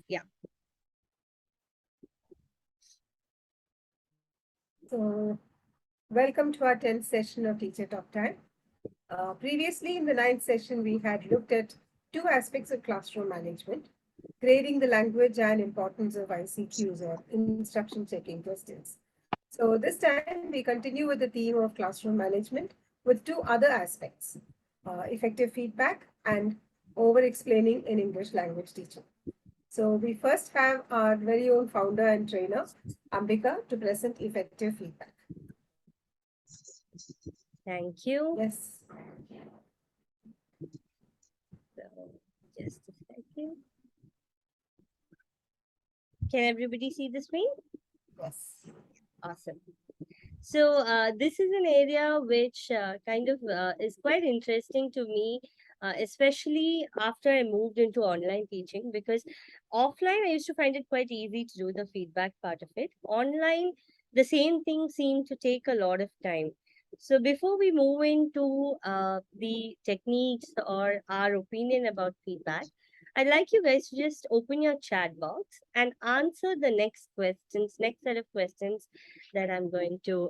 Yeah. So, welcome to our 10th session of Teacher Talk Time. Previously, in the 9th session, we had looked at two aspects of classroom management, grading the language and importance of ICQs or instruction checking questions. So this time, we continue with the theme of classroom management with two other aspects, effective feedback and over-explaining in English language teaching. So we first have our very own founder and trainer, Ambika, to present effective feedback. Thank you. Yes. So, just a second. Can everybody see the screen? Yes. Awesome. So this is an area which is quite interesting to me, especially after I moved into online teaching, because offline I used to find it quite easy to do the feedback part of it. Online, the same thing seemed to take a lot of time. So before we move into the techniques or our opinion about feedback, I'd like you guys to just open your chat box and answer the next set of questions that I'm going to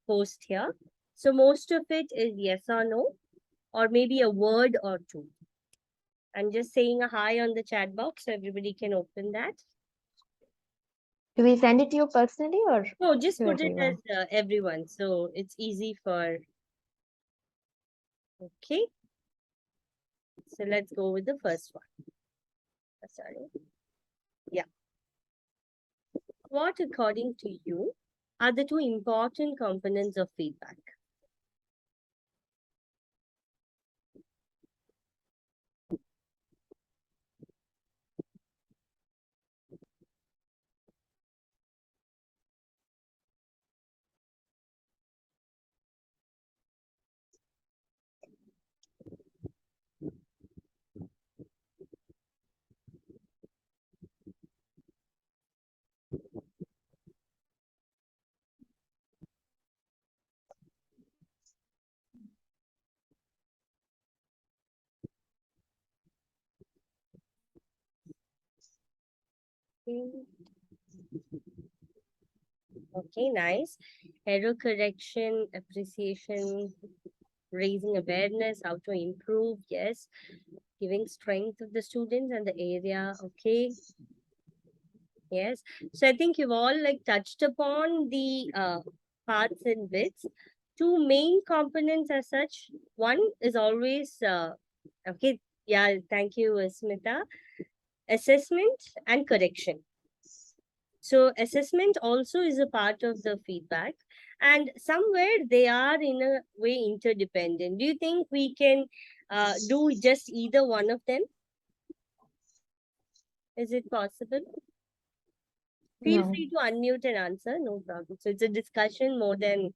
post here. So most of it is yes or no, or maybe a word or two. I'm just saying a hi on the chat box so everybody can open that. Do we send it to you personally or? No, just to put everyone? it as everyone. So it's easy for. Okay. So let's go with the first one. Sorry. Yeah. What, according to you, are the two important components of feedback? Okay, nice. Error correction, appreciation, raising awareness, how to improve, yes. Giving strength of the students and the area, okay. Yes. So I think you've all like touched upon the parts and bits. Two main components as such. One is always okay. Yeah, thank you, Smita. Assessment and correction. So assessment also is a part of the feedback, and somewhere they are in a way interdependent. Do you think we can do just either one of them? Is it possible? Feel No. free to unmute and answer, no problem. So it's a discussion more than.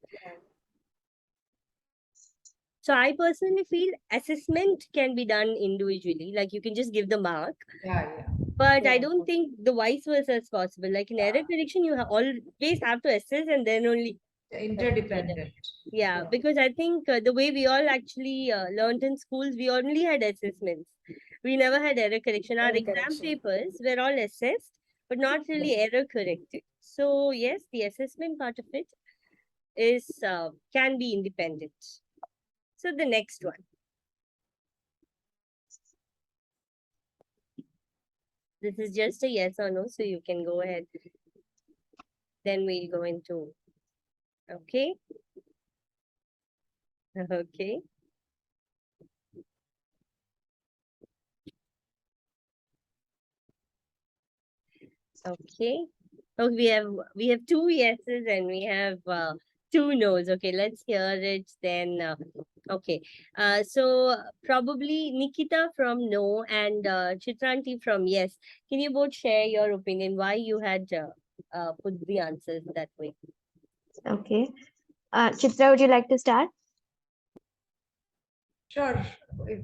So I personally feel assessment can be done individually, like you can just give the mark. Yeah. But I Yeah. don't think the vice versa is possible. Like in error correction, you always have to assess and then only. Interdependent. Yeah, because I think the way we all actually learned in schools, we only had assessments. We never had error correction. Our Error exam correction. papers were all assessed, but not really error corrected. So yes, the assessment part of it is can be independent. So the next one. This is just a yes or no, so you can go ahead. Then we'll go into. Okay. Okay. Okay. Oh, we have two yeses and we have two no's. Okay, let's hear it then. Okay. So probably Nikitha from no and Chitranti from yes. Can you both share your opinion why you had put the answers that way? Okay. Chitra, would you like to start? Sure.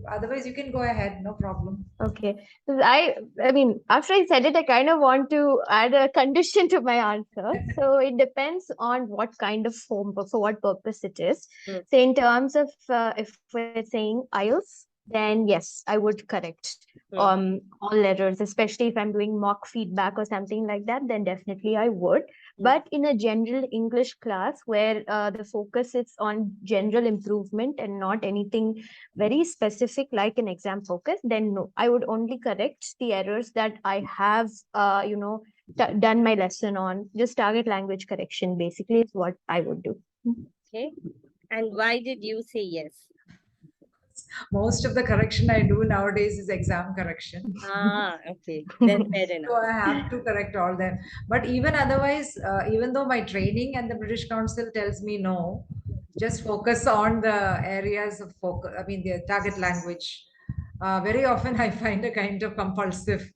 Otherwise, you can go ahead. No problem. Okay. So I mean, after I said it, I kind of want to add a condition to my answer. So it depends on what kind of form, for what purpose it is. Hmm. So in terms of if we're saying IELTS, then yes, I would correct all errors, especially if I'm doing mock feedback or something like that, then definitely I would. But in a general English class where the focus is on general improvement and not anything very specific like an exam focus, then no, I would only correct the errors that I have, done my lesson on. Just target language correction basically is what I would do. Okay. And why did you say yes? Most of the correction I do nowadays is exam correction. Okay. Then fair So enough. I have to correct all them. But even otherwise, even though my training and the British Council tells me no, just focus on the areas of focus, I mean, the target language. Very often I find a kind of compulsive,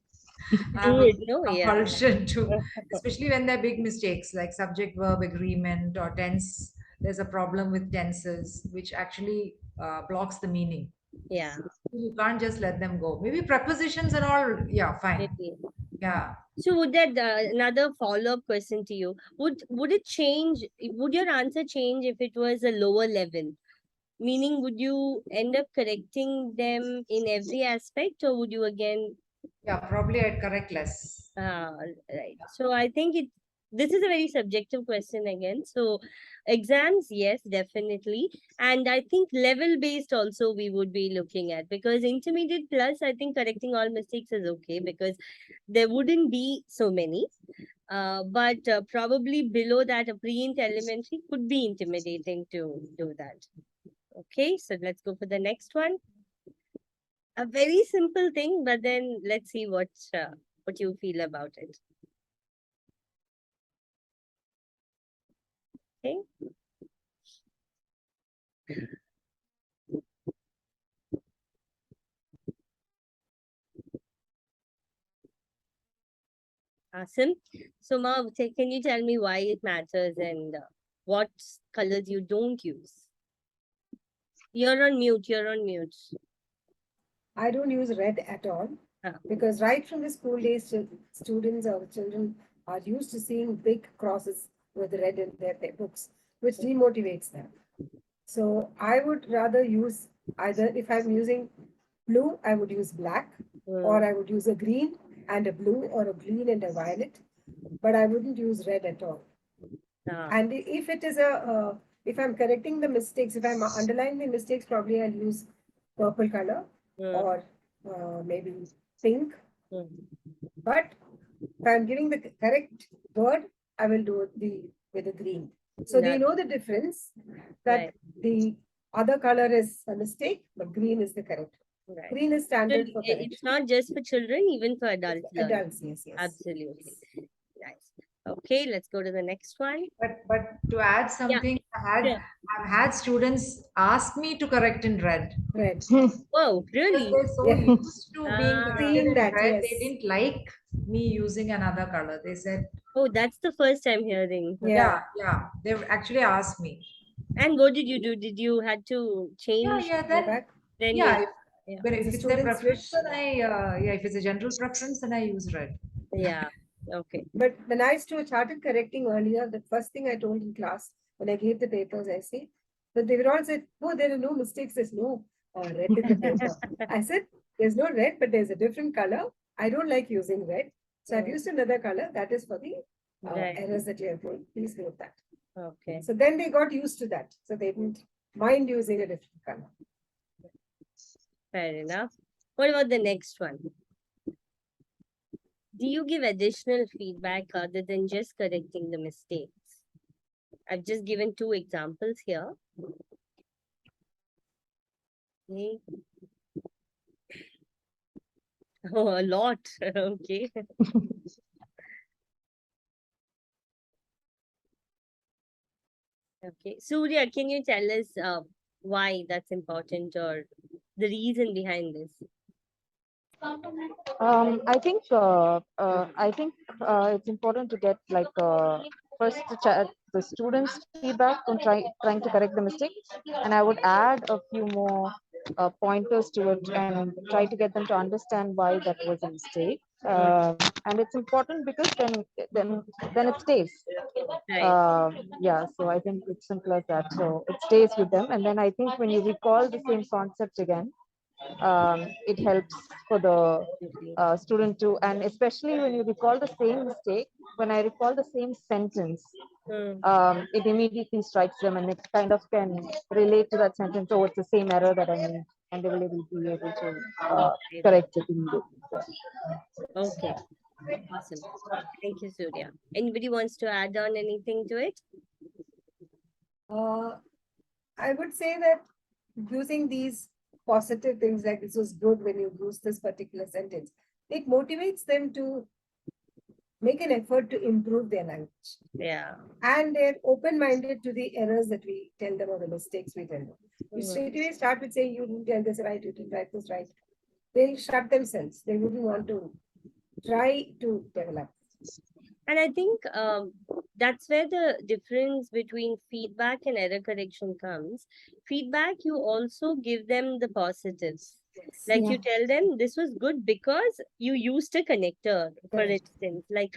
I have Do a it, no? Yeah. compulsion to, especially when they're big mistakes like subject verb agreement or tense. There's a problem with tenses, which actually blocks the meaning. Yeah. You can't just let them go. Maybe prepositions and all, yeah, fine. Maybe. Yeah. So would that another follow-up question to you? Would it change? Would your answer change if it was a lower level? Meaning, would you end up correcting them in every aspect, or would you again? Yeah, probably I'd correct less. Right. So I think this is a very subjective question again. So exams, yes, definitely. And I think level based also we would be looking at, because intermediate plus, I think correcting all mistakes is okay because there wouldn't be so many. But probably below that, a pre-int elementary could be intimidating to do that. Okay, so let's go for the next one. A very simple thing, but then let's see what you feel about it. Okay. Awesome. So, Ma, can you tell me why it matters and what colors you don't use? You're on mute. You're on mute. I don't use red at all Ah. because right from the school days, students or children are used to seeing big crosses with red in their books, which demotivates them. So I would rather use either, if I'm using blue, I would use black, or I would use a green and a blue, or a green and a violet, but I wouldn't use red at all. Ah. And if it is if I'm correcting the mistakes, if I'm underlining the mistakes, probably I'll use purple color or maybe pink. But if I'm giving the correct word, I will do it with the green. So they know the difference that Right. the other color is a mistake, but green is the correct. Right. Green is standard for correction. It's not just for children, even for adults. Adults, yes. Absolutely. Nice. Okay, let's go to the next one. But to add something, Yeah. I've had students ask me to correct in red. Red. Oh, really? They're so Yeah. used to being corrected Seeing in that, red, yes. they didn't like me using another color. They said, Oh, that's the first time hearing. Yeah. yeah. They actually asked me. And what did you do? Did you had to change? Yeah, Go then back. Then yeah. yeah. But if The it's their students preference, wish. then if it's a general preference, then I use red. Yeah. Okay. But when I started correcting earlier, the first thing I told in class when I gave the papers, I say, but they were all said, "Oh, there are no mistakes. There's no red in the paper." I said, "There's no red, but there's a different color. I don't like using red, so I've used another color. That is for the errors that you have made. Please note that." Okay. So then they got used to that, so they didn't mind using a different color. Fair enough. What about the next one? Do you give additional feedback other than just correcting the mistakes? I've just given 2 examples here. Okay. Oh, a lot. Okay. Okay. Surya, can you tell us why that's important or the reason behind this? I think it's important to get like first the students' feedback on trying to correct the mistake, and I would add a few more pointers to it and try to get them to understand why that was a mistake. And it's important because then it stays. Right. Yeah, so I think it's simple as that. So it stays with them, and then I think when you recall the same concept again, it helps for the Definitely. student to, and especially when you recall the same mistake, when I recall the same sentence, Hmm. it immediately strikes them and it kind of can relate to that sentence. Oh, it's the same error that I made, and they will be able to Right. correct it immediately. Okay. Awesome. Thank you, Surya. Anybody wants to add on anything to it? I would say that using these positive things like this was good when you use this particular sentence, it motivates them to make an effort to improve their language. Yeah. And they're open-minded to the errors that we tell them or the mistakes we tell them. You straight away start with saying, you didn't tell this right, you didn't write this right. They'll shut themselves. They wouldn't want to try to develop. And I think that's where the difference between feedback and error correction comes. Feedback, you also give them the positives. Yes. Like you tell them this was good because you used a connector, for Correct. instance. Like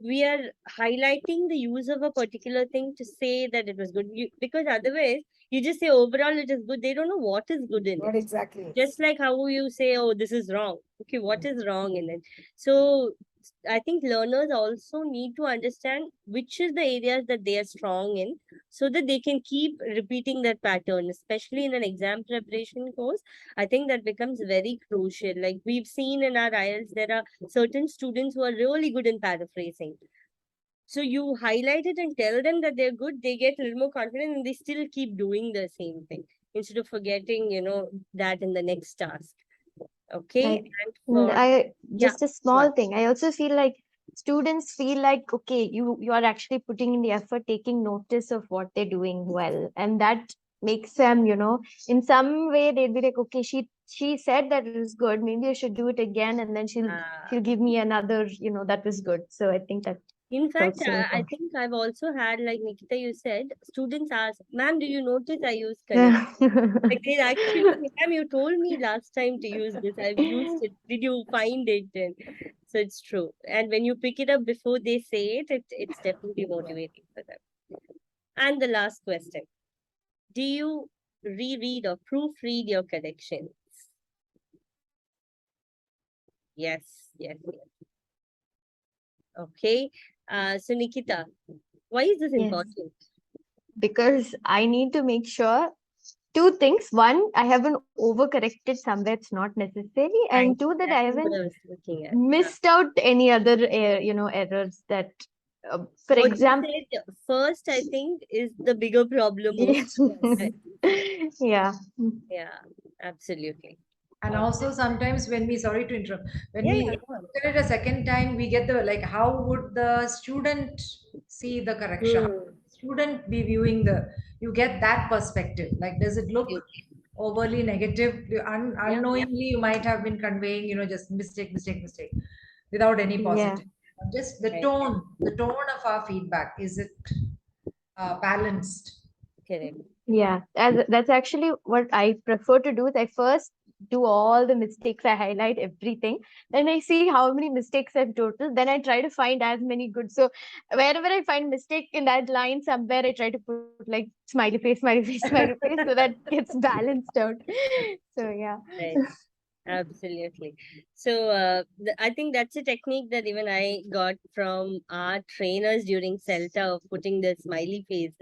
we are highlighting the use of a particular thing to say that it was good. Because otherwise, you just say overall it is good. They don't know what is good in What it. exactly is. Just like how you say, oh, this is wrong. Okay, what is wrong in it? So I think learners also need to understand which is the areas that they are strong in so that they can keep repeating that pattern, especially in an exam preparation course. I think that becomes very crucial. Like we've seen in our IELTS, there are certain students who are really good in paraphrasing. So you highlight it and tell them that they're good, they get a little more confident and they still keep doing the same thing instead of forgetting, that in the next task. Okay. Right. And And for, I yeah, just a go small on. thing. I also feel like students feel like, okay, you are actually putting in the effort, taking notice of what they're doing well, and that makes them, in some way they'd be like, okay, she said that it was good. Maybe I should do it again, and then Uh, she'll give me another, that was good. So I think that In fact, also I important. think I've also had, like Nikita, you said, students ask, ma'am, do you notice I use connect? Yeah. Like they actually, ma'am, you told me last time to use this. I've used it. Did you find it? And so it's true. And when you pick it up before they say it's definitely motivating for them. And the last question, do you reread or proofread your corrections? Yes, yes, yes. Okay. So Nikita, why is this Yes, important? because I need to make sure two things. One, I haven't overcorrected somewhere it's not necessary, and two, that That I is what haven't I was looking at. missed out any other errors that for What you example. said first, I think, is the bigger problem of Yes. Yeah. yeah, absolutely. And also sometimes when we, sorry to interrupt, when Yeah, we yeah, go on. look at it a second time, we get the, like, how would the student see the correction? How Hmm. would the student be viewing you get that perspective. Like, does it look Absolutely. overly negative? Yeah, Unknowingly, you might have been conveying, just mistake, mistake, mistake, without any Yeah. positive. Just right. the tone of our feedback, is it balanced? Correct. Yeah, that's actually what I prefer to do. Is I first do all the mistakes, I highlight everything, then I see how many mistakes I've total, then I try to find as many good. So wherever I find mistake in that line somewhere, I try to put like smiley face, smiley face, smiley face, so that gets balanced out. So yeah. Right. Absolutely. So I think that's a technique that even I got from our trainers during CELTA of putting the smiley face.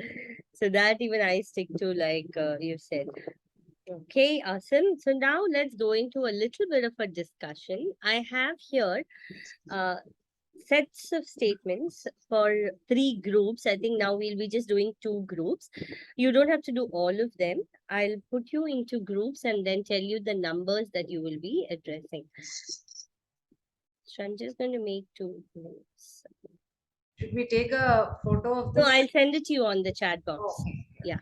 So that even I stick to, like you said. Okay, awesome. So now let's go into a little bit of a discussion. I have here uh, sets of statements for three groups. I think now we'll be just doing two groups. You don't have to do all of them. I'll put you into groups and then tell you the numbers that you will be addressing. So I'm just going to make two groups. Should we take a photo of No, this? I'll send it to you on the chat box. Okay. Yeah.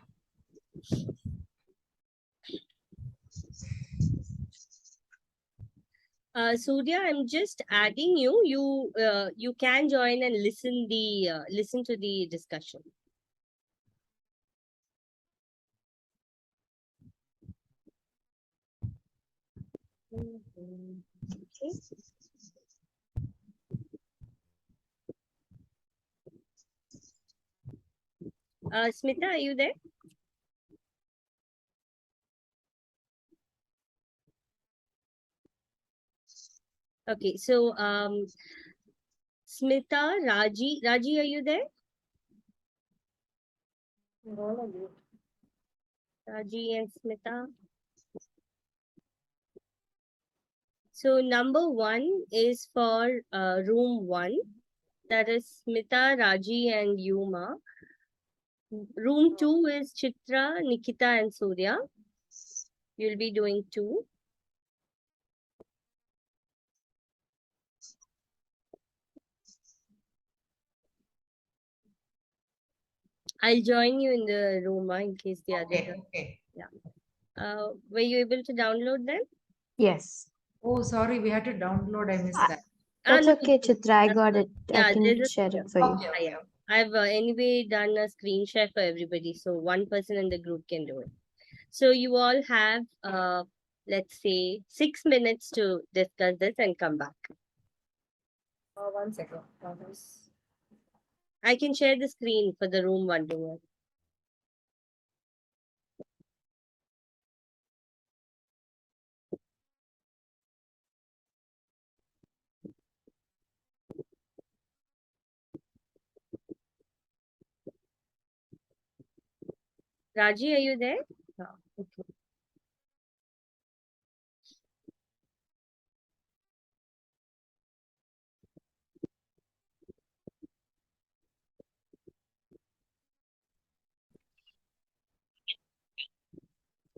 Surya, I'm just adding you. You can join and listen to the discussion. Okay. Smita, are you there? Okay, so Smita, Raji, are you there? You're all on mute. Raji and Smita. So number 1 is for room 1. That is Smita, Raji, and Yuma. Room 2 is Chitra, Nikitha, and Surya. You'll be doing 2. I'll join you in the room in case the others Okay, are. okay. Were you able to download them? Yes. Oh, sorry, we had to download. I missed that. That's No, okay, Chitra. I got it. I yeah, can there's a share it for you. Okay, okay. yeah. I've anyway done a screen share for everybody, so one person in the group can do it. So you all have, let's say, 6 minutes to discuss this and come back. 1 second. I can share the screen for the room 1 to 1. Raji, are you there? Okay.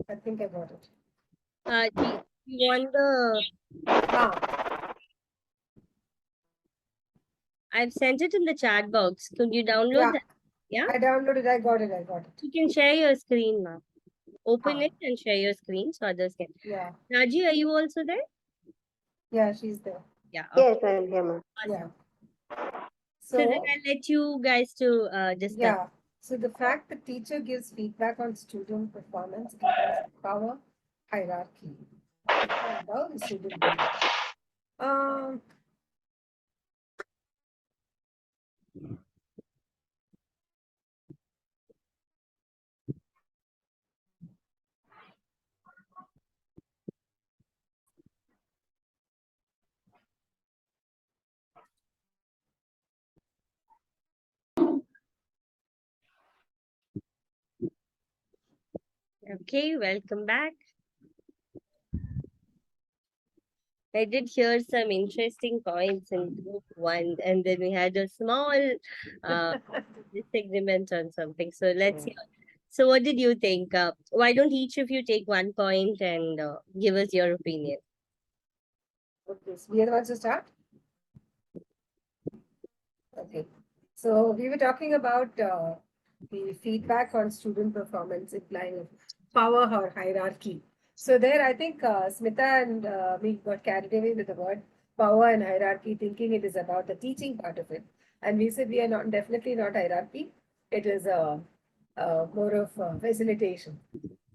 I think I got it. Do you want the? I've sent it in the chat box. Could you download Yeah. that? Yeah. I downloaded. I got it. You can share your screen now. Open Ah. it and share your screen so others can. Yeah. Raji, are you also there? Yeah, she's there. Yeah. Okay. Yes, I'm here, ma'am. Yeah. So then So, I'll let you guys to discuss. yeah. So the fact the teacher gives feedback on student performance implies power hierarchy. How the student do that? Okay, welcome back. I did hear some interesting points in group 1, and then we had a small disagreement on something. So let's hear. So what did you think? Why don't each of you take one point and give us your opinion? Okay, so we are the ones to start? Okay. So we were talking about the feedback on student performance implying power or hierarchy. So there, I think Smita and me got carried away with the word power and hierarchy, thinking it is about the teaching part of it. And we said we are not definitely not hierarchy. It is more of facilitation.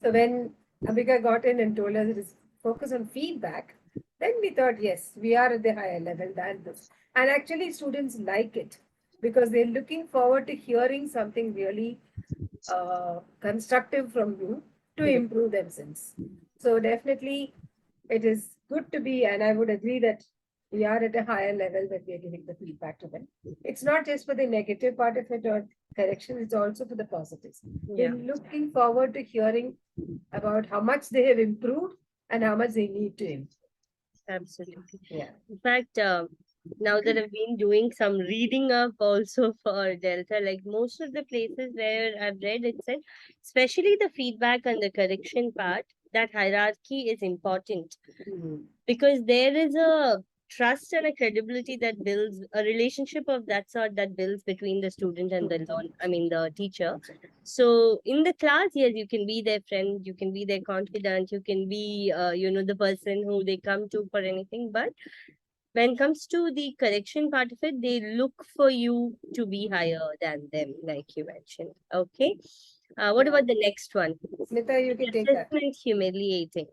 So when Ambika got in and told us it is focus on feedback, then we thought, yes, we are at the higher level than this. And actually, students like it because they're looking forward to hearing something really constructive from you to improve themselves. So definitely, it is good to be, and I would agree that we are at a higher level when we are giving the feedback to them. It's not just for the negative part of it or correction; it's also for the positives. Yeah. They're looking forward to hearing about how much they have improved and how much they need to improve. Absolutely. Yeah. In fact, now that I've been doing some reading up also for Delta, like most of the places where I've read, it said, especially the feedback and the correction part, that hierarchy is important because there is a trust and a credibility that builds a relationship of that sort that builds between the student and the teacher. So in the class, yes, you can be their friend, you can be their confidant, you can be the person who they come to for anything, but when it comes to the correction part of it, they look for you to be higher than them, like you mentioned. Okay. What about the next one? Smita, you can take that. Assessment humiliating.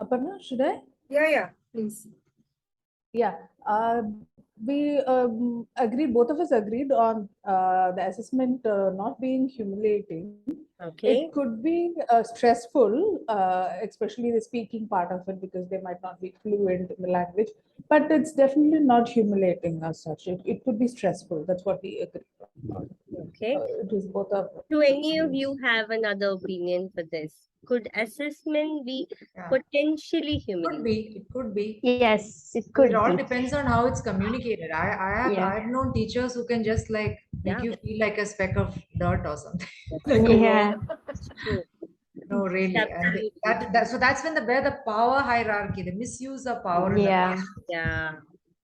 Aparna, should I? Yeah, please. Yeah, we agreed, both of us agreed on the assessment not being humiliating. Okay. It could be stressful, especially the speaking part of it, because they might not be fluent in the language. But it's definitely not humiliating as such. It could be stressful. That's what we agree on. Okay. It is both of Do any of you have another opinion for this? Could assessment be Yeah. potentially Could humiliating? be, it could be. Yes, it So could it all be. depends on how it's communicated. Yeah. I've known teachers who can just like make Yeah. you feel like a speck of dirt or something, That's like a true. Yeah. worm. That's true. No, really. And Absolutely. so that's when where the power hierarchy, the misuse of power in the Yeah. class. Yeah.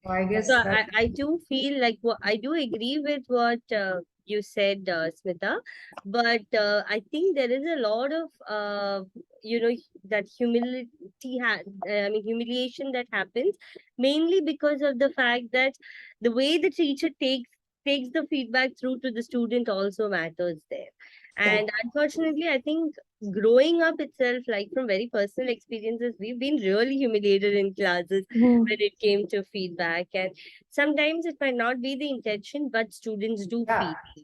So I guess So that I do feel like I do agree with what you said, Smita, but I think there is a lot of that humiliation that happens mainly because of the fact that the way the teacher takes the feedback through to the student also matters there. And unfortunately, I think growing up itself, like from very personal experiences, we've been really humiliated in classes Mhm. when it came to feedback. And sometimes it might not be the intention, but students do yeah, feel.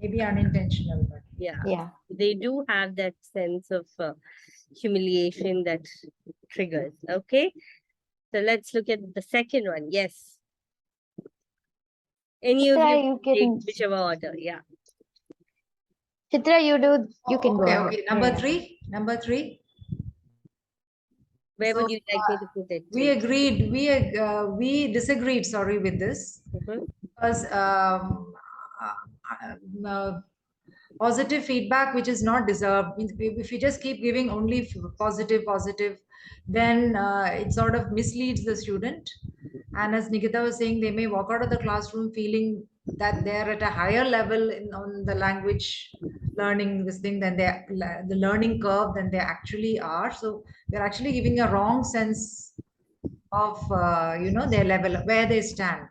maybe unintentional, but Yeah, Yeah. they do have that sense of humiliation that triggers. Okay, so let's look at the second one. Yes, any of Chitra, you you take can. whichever order. Yeah, Chitra, you do. You can go okay, ahead. okay. Yeah. Number three. where So would you like me to put it we to? agreed, we disagreed, sorry, with this Mhm. because uh, positive feedback which is not deserved means if you just keep giving only positive, then it sort of misleads the student. And as Nikita was saying, they may walk out of the classroom feeling that they're at a higher level on the language learning this thing than the learning curve than they actually are. So we're actually giving a wrong sense of their level where they stand.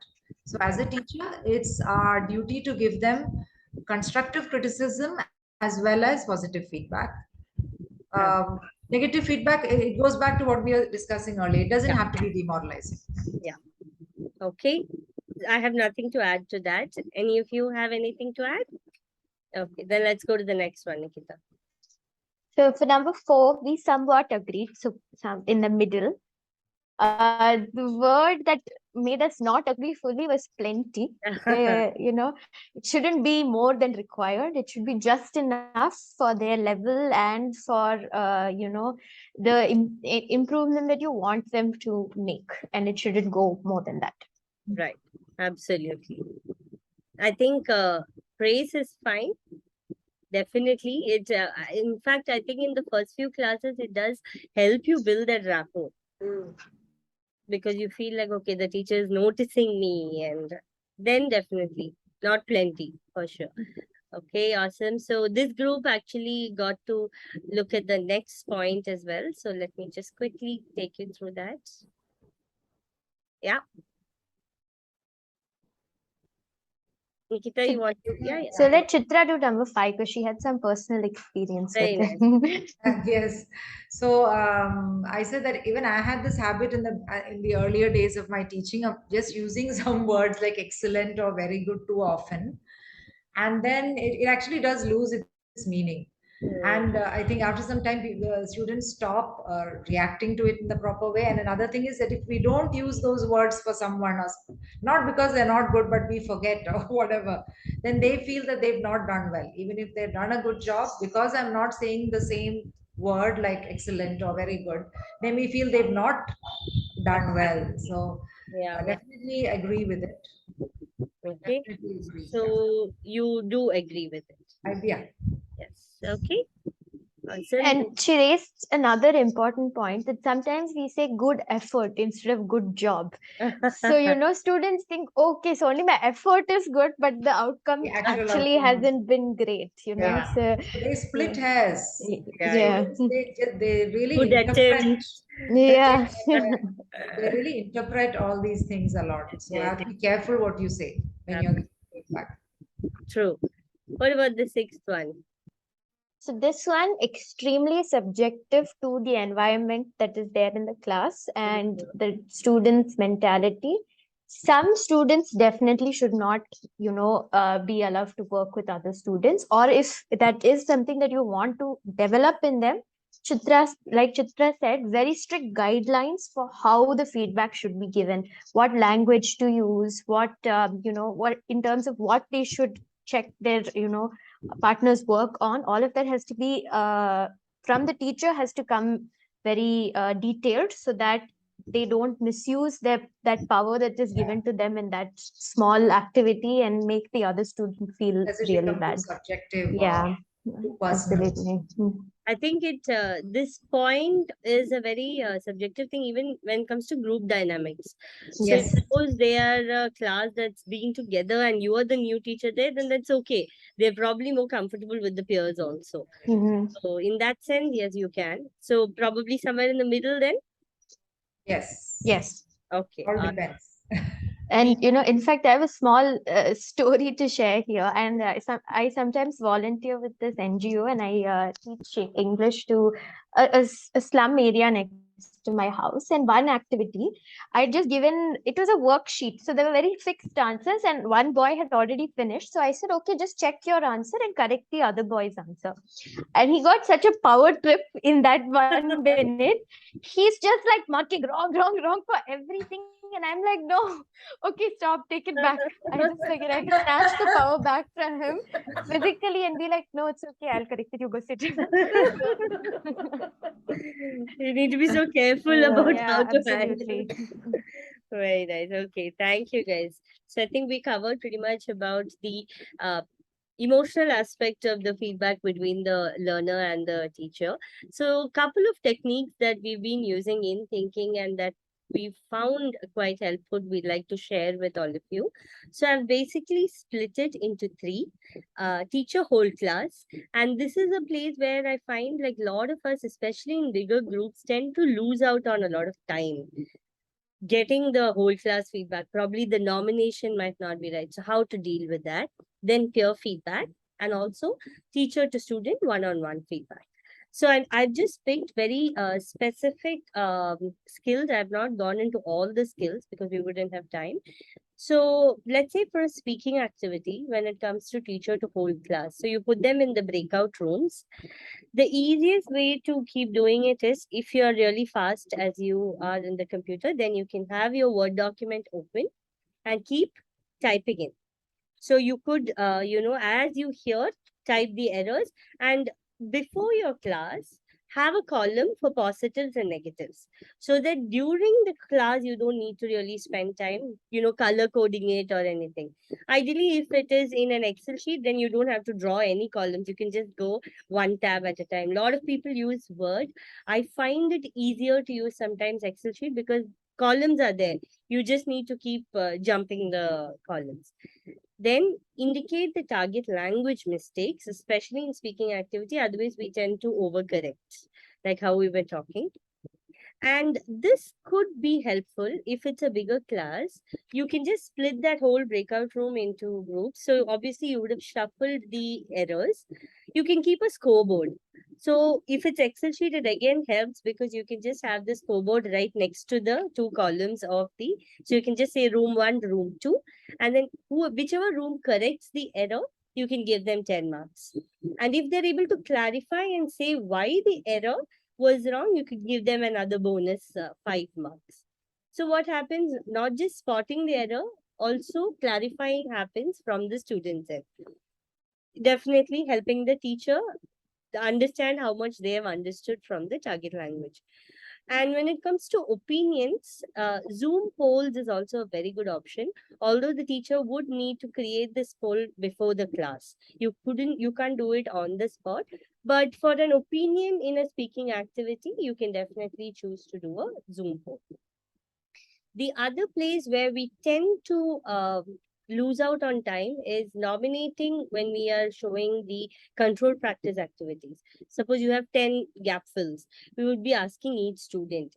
So as a teacher, it's our duty to give them constructive criticism as well as positive feedback. Yeah. Negative feedback, it goes back to what we were discussing earlier. It doesn't Yeah. have to be demoralizing. Yeah. Okay. I have nothing to add to that. Any of you have anything to add? Okay, then let's go to the next one, Nikita. So for number 4, we somewhat agreed. So some in the middle. The word that made us not agree fully was plenty. It shouldn't be more than required. It should be just enough for their level and for the improvement that you want them to make, and it shouldn't go more than that. Right. Absolutely. I think praise is fine. Definitely. In fact, I think in the first few classes, it does help you build that rapport because you feel like, okay, the teacher is noticing me, and then definitely not plenty for sure. Okay, awesome. So this group actually got to look at the next point as well. So let me just quickly take you through that. Yeah. Nikita, So, you want to? Yeah, yeah. so let Chitra do number 5 because she had some personal experience Very with nice. it. Yes. So I said that even I had this habit in the earlier days of my teaching of just using some words like excellent or very good too often, and then it actually does lose its meaning. And I think after some time, the students stop reacting to it in the proper way. And another thing is that if we don't use those words for someone else, not because they're not good, but we forget or whatever, then they feel that they've not done well. Even if they've done a good job, because I'm not saying the same word like excellent or very good, they may feel they've not done well. So Yeah. definitely agree with it. Okay. Definitely agree. Yeah. So you do agree with it. Yeah. Yes. Okay. Awesome. And she raised another important point that sometimes we say good effort instead of good job. So, students think, okay, so only my effort is good, but the outcome The actual actually outcome is, hasn't been great. yeah. So, So they split yeah. hairs. Right. Yeah. Students, they really Good interpret. attempt. Yeah. They really interpret all these things a lot. So Yes, have to be careful what you say when you're giving feedback. true. What about the sixth one? So this one extremely subjective to the environment that is there in the class and the students' mentality. Some students definitely should not, be allowed to work with other students, or if that is something that you want to develop in them, like Chitra said, very strict guidelines for how the feedback should be given, what language to use, what in terms of what they should check their, partner's work on. All of that has to be from the teacher, has to come very detailed, so that they don't misuse that power that is given to them in that small activity and make the other student feel Does it really become too bad. subjective Yeah, or too personal? absolutely. I think this point is a very subjective thing, even when it comes to group dynamics. So if Yes. suppose they are a class that's being together and you are the new teacher there, then that's okay. They're probably more comfortable with the peers also. Mhm. So in that sense, yes, you can. So probably somewhere in the middle then. Yes. Yes. Okay. All depends. And in fact, I have a small story to share here. And I sometimes volunteer with this NGO, and I teach English to a slum area next to my house. And one activity, I just given, it was a worksheet, so there were very fixed answers, and one boy had already finished. So I said, okay, just check your answer and correct the other boy's answer. And he got such a power trip in that 1 minute. He's just like marking wrong, wrong, wrong for everything. And I'm like, no, okay, stop, take it back. I just figured I could snatch the power back from him physically and be like, no, it's okay, I'll correct it, you go sit. You need to be so careful about Yeah, how to handle. absolutely. Very nice. Okay, thank you guys. So I think we covered pretty much about the uh, emotional aspect of the feedback between the learner and the teacher. So a couple of techniques that we've been using in thinking and that we found quite helpful, we'd like to share with all of you. So I've basically split it into three. Teacher whole class, and this is a place where I find like a lot of us, especially in bigger groups, tend to lose out on a lot of time getting the whole class feedback. Probably the nomination might not be right. So how to deal with that? Then peer feedback, and also teacher to student one-on-one feedback. So I've just picked very specific skills. I've not gone into all the skills because we wouldn't have time. So let's say for a speaking activity, when it comes to teacher to whole class, so you put them in the breakout rooms. The easiest way to keep doing it is, if you're really fast as you are in the computer, then you can have your Word document open and keep typing in. So you could, as you hear, type the errors, and before your class, have a column for positives and negatives, so that during the class you don't need to really spend time, color coding it or anything. Ideally, if it is in an Excel sheet, then you don't have to draw any columns. You can just go one tab at a time. A lot of people use Word. I find it easier to use sometimes Excel sheet because columns are there. You just need to keep jumping the columns. Then indicate the target language mistakes, especially in speaking activity. Otherwise, we tend to overcorrect, like how we were talking. And this could be helpful if it's a bigger class. You can just split that whole breakout room into groups. So obviously you would have shuffled the errors. You can keep a scoreboard. So if it's Excel sheet, it again helps because you can just have the scoreboard right next to the two columns of the, so you can just say room 1, room 2, and then whichever room corrects the error, you can give them 10 marks. And if they're able to clarify and say why the error was wrong, you could give them another bonus 5 marks. So what happens, not just spotting the error, also clarifying happens from the students end. Definitely helping the teacher to understand how much they have understood from the target language. And when it comes to opinions, Zoom polls is also a very good option. Although the teacher would need to create this poll before the class, you can't do it on the spot. But for an opinion in a speaking activity, you can definitely choose to do a Zoom poll. The other place where we tend to lose out on time is nominating when we are showing the control practice activities. Suppose you have 10 gap fills, we would be asking each student.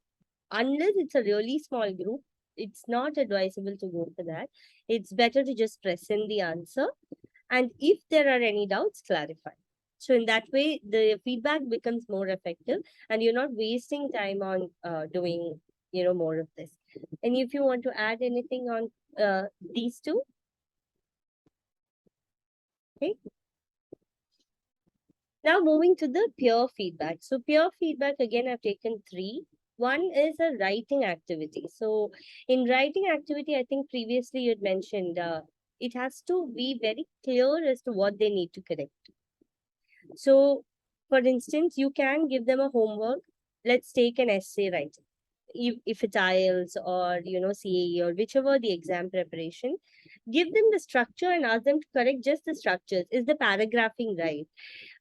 Unless it's a really small group, it's not advisable to go for that. It's better to just press in the answer. And if there are any doubts, clarify. So in that way, the feedback becomes more effective and you're not wasting time on doing more of this. And if you want to add anything on these two. Okay. Now moving to the peer feedback. So peer feedback, again, I've taken 3. One is a writing activity. So in writing activity, I think previously you had mentioned it has to be very clear as to what they need to correct. So for instance, you can give them a homework. Let's take an essay writing. If it's IELTS or CAE or whichever the exam preparation, give them the structure and ask them to correct just the structures. Is the paragraphing right?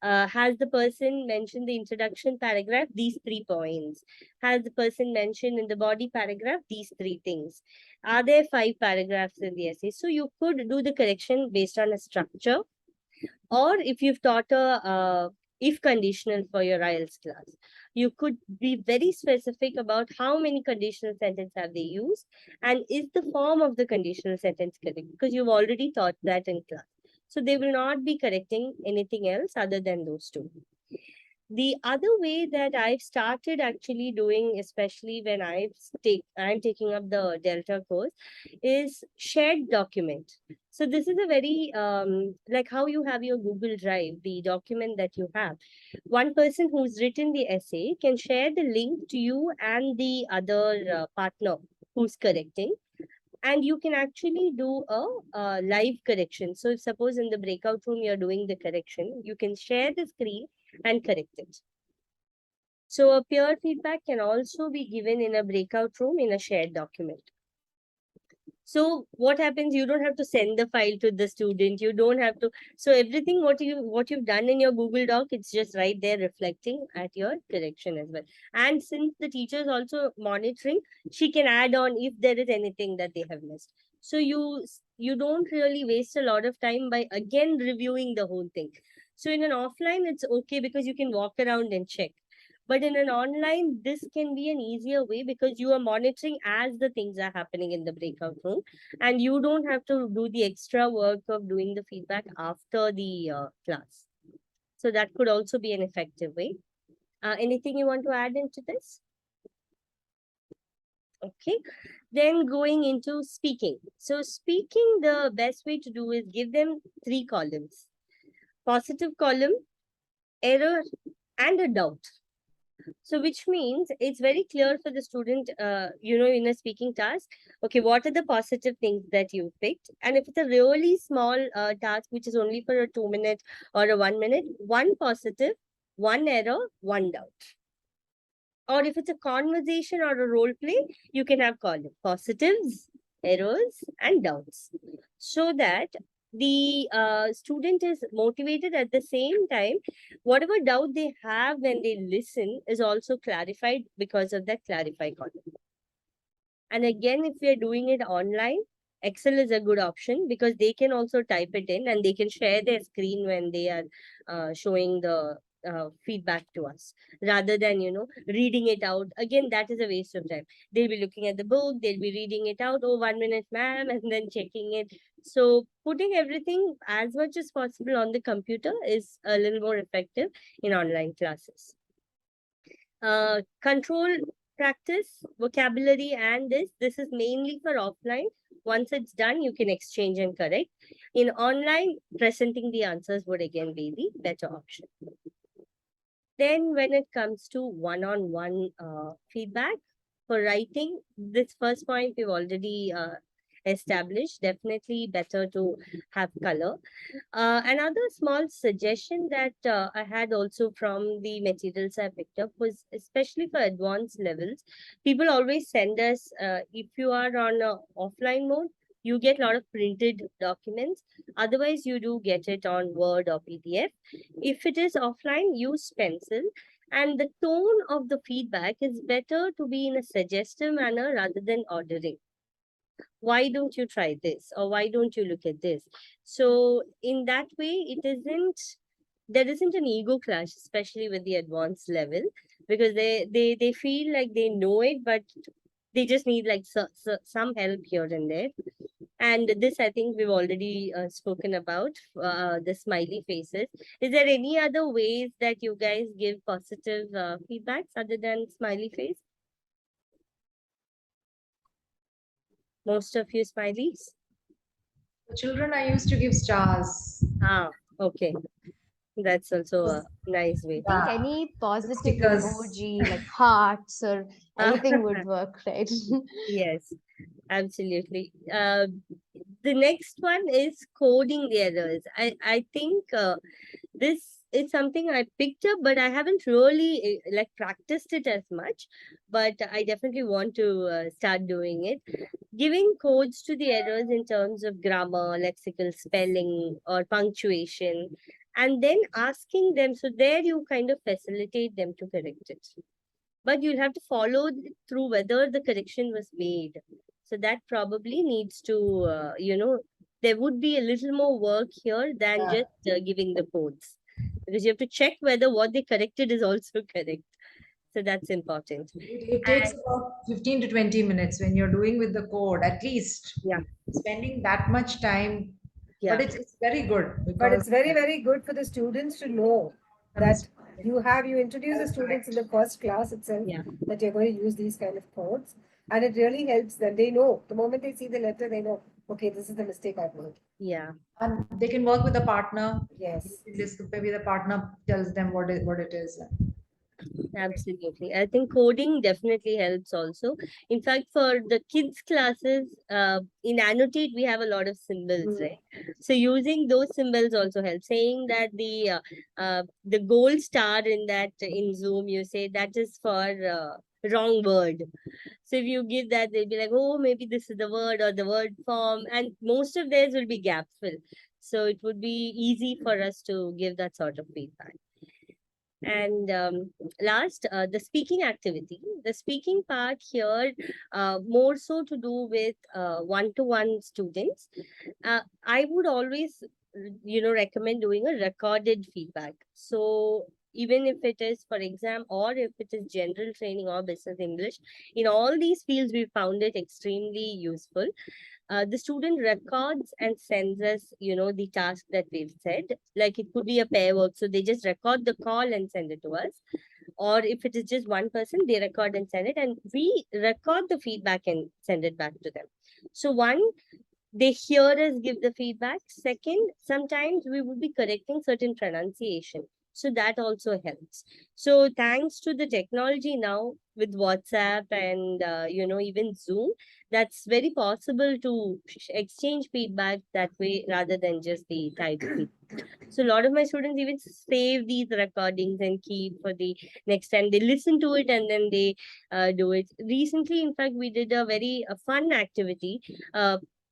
Has the person mentioned the introduction paragraph these 3 points? Has the person mentioned in the body paragraph these 3 things? Are there 5 paragraphs in the essay? So you could do the correction based on a structure, or if you've taught a if conditional for your IELTS class, you could be very specific about how many conditional sentences have they used and is the form of the conditional sentence correct, because you've already taught that in class. So they will not be correcting anything else other than those 2. The other way that I've started actually doing, especially when I'm taking up the Delta course, is shared document. So this is a very like how you have your Google Drive, the document that you have. One person who's written the essay can share the link to you and the other partner who's correcting, and you can actually do a live correction. So if suppose in the breakout room you're doing the correction, you can share the screen and correct it. So a peer feedback can also be given in a breakout room in a shared document. So what happens, you don't have to send the file to the student, you don't have to, so everything what you've done in your Google Doc, it's just right there reflecting at your correction as well. And since the teacher is also monitoring, she can add on if there is anything that they have missed. So you don't really waste a lot of time by again reviewing the whole thing. So in an offline, it's okay because you can walk around and check. But in an online, this can be an easier way because you are monitoring as the things are happening in the breakout room, and you don't have to do the extra work of doing the feedback after the class. So that could also be an effective way. Anything you want to add into this? Okay, then going into speaking. So speaking, the best way to do is give them 3 columns: positive column, error, and a doubt. So which means it's very clear for the student, in a speaking task, okay, what are the positive things that you picked? And if it's a really small task, which is only for a 2-minute or a 1-minute, 1 positive, 1 error, 1 doubt. Or if it's a conversation or a role play, you can have column positives, errors, and doubts, so that the student is motivated. At the same time, whatever doubt they have when they listen is also clarified because of that clarify column. And again, if we are doing it online, Excel is a good option because they can also type it in and they can share their screen when they are showing the feedback to us, rather than reading it out. Again, that is a waste of time. They'll be looking at the book, they'll be reading it out, oh, 1 minute, ma'am, and then checking it. So putting everything as much as possible on the computer is a little more effective in online classes. Control practice, vocabulary, and this is mainly for offline. Once it's done, you can exchange and correct. In online, presenting the answers would again be the better option. Then when it comes to one-on-one feedback for writing, this first point we've already established. Definitely better to have color. Another small suggestion that I had also from the materials I picked up was, especially for advanced levels, people always send us, if you are on a offline mode, you get a lot of printed documents. Otherwise, you do get it on Word or PDF. If it is offline, use pencil. And the tone of the feedback is better to be in a suggestive manner rather than ordering. Why don't you try this? Or why don't you look at this? So in that way, there isn't an ego clash, especially with the advanced level, because they feel like they know it, but they just need like some help here and there. And this, I think we've already spoken about, the smiley faces. Is there any other ways that you guys give positive feedbacks other than smiley face? Most of you smileys? For children, I used to give stars. Ah, okay. That's also a nice way. I think Yeah, any positive stickers. emoji like hearts or anything would work, right? Yes, absolutely. The next one is coding the errors. I think this is something I picked up, but I haven't really like practiced it as much. But I definitely want to start doing it. Giving codes to the errors in terms of grammar, lexical spelling, or punctuation, and then asking them. So there you kind of facilitate them to correct it, but you'll have to follow through whether the correction was made. So that probably needs to, there would be a little more work here than Yeah. just giving the codes, because you have to check whether what they corrected is also correct. So that's important. It takes about 15 to 20 minutes when you're doing with the code, at least Yeah, spending that much time. But yeah, it's very good But because it's very, very good for the students to know that understand. you introduce the That's students in correct. the first class itself yeah, that you're going to use these kind of codes. And it really helps them. They know the moment they see the letter, they know, okay, this is the mistake I've made. yeah. And they can work with a partner. Yes. Maybe the partner tells them what it is. Absolutely. I think coding definitely helps also. In fact, for the kids' classes, in Annotate, we have a lot of symbols, Mm. right? So using those symbols also helps. Saying that the gold star in that in Zoom, you say that is for wrong word. So if you give that, they'll be like, oh, maybe this is the word or the word form. And most of theirs will be gap fill. So it would be easy for us to give that sort of feedback. And last, the speaking activity. The speaking part here, more so to do with one-to-one students. I would always, recommend doing a recorded feedback. So even if it is for exam or if it is general training or business English, in all these fields, we found it extremely useful. The student records and sends us, the task that we've said. Like it could be a pair work. So they just record the call and send it to us. Or if it is just one person, they record and send it. And we record the feedback and send it back to them. So one, they hear us give the feedback. Second, sometimes we would be correcting certain pronunciation. So that also helps. So thanks to the technology now with WhatsApp and even Zoom, that's very possible to exchange feedback that way rather than just the typed feedback. So a lot of my students even save these recordings and keep for the next time they listen to it, and then they do it. Recently, in fact, we did a very fun activity.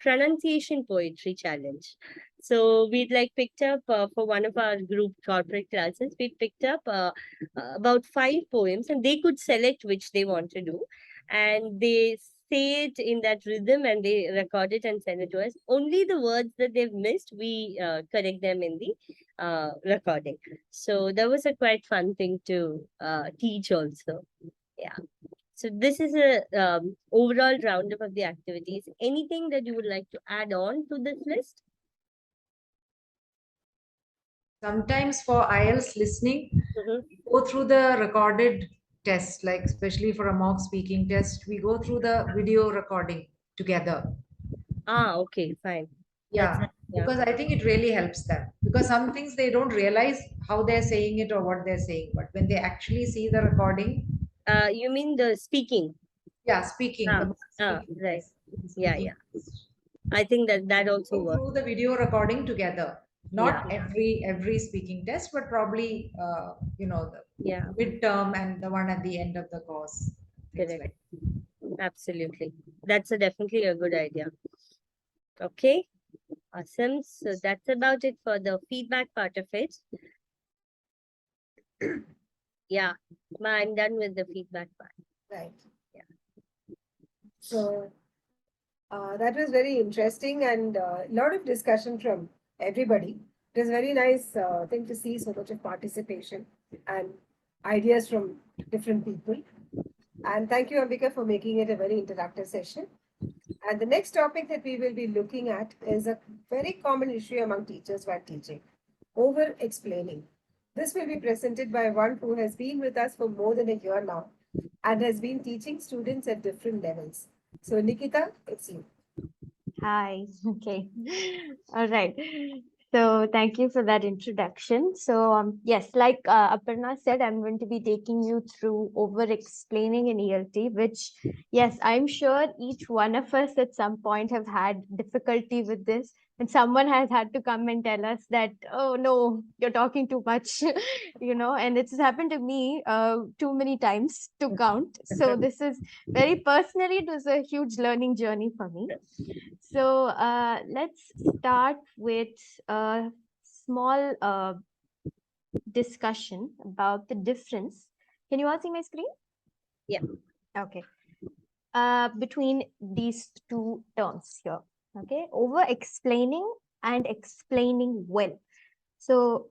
Pronunciation poetry challenge. So we'd like picked up for one of our group corporate classes, we picked up about 5 poems, and they could select which they want to do. And they say it in that rhythm and they record it and send it to us. Only the words that they've missed, we correct them in the recording. So that was a quite fun thing to teach also. Yeah. So this is a overall roundup of the activities. Anything that you would like to add on to this list? Sometimes for IELTS listening, Mhm. we go through the recorded test, like especially for a mock speaking test, we go through the video recording together. Ah, okay, fine. That's Yeah, yeah. because I think it really helps them. Because some things they don't realize how they're saying it or what they're saying, but when they actually see the recording, You mean the speaking? yeah, speaking, Ah, the mock speaking right. test, Yeah, speaking yeah. test. I think that also Go works. through the video recording together. Yeah, Not every speaking test, but probably the yeah, midterm and the one at the end of the course, things correct. like. Absolutely. That's definitely a good idea. Okay, awesome. So that's about it for the feedback part of it. Yeah, I'm done with the feedback part. Right. Yeah. So that was very interesting and a lot of discussion from everybody. It was very nice thing to see so much of participation and ideas from different people. And thank you, Ambika, for making it a very interactive session. And the next topic that we will be looking at is a very common issue among teachers while teaching, over-explaining. This will be presented by one who has been with us for more than a year now and has been teaching students at different levels. So, Nikitha, it's you. Hi. Okay. All right. So thank you for that introduction. So yes, like Aparna said, I'm going to be taking you through over-explaining in ELT, which yes, I'm sure each one of us at some point have had difficulty with this. And someone has had to come and tell us that, oh no, you're talking too much, and it's happened to me too many times to count. So this is very personally, it was a huge learning journey for me. So let's start with a small discussion about the difference. Can you all see my screen? Yeah. Okay. Between these two terms here. Okay. Over explaining and explaining well. So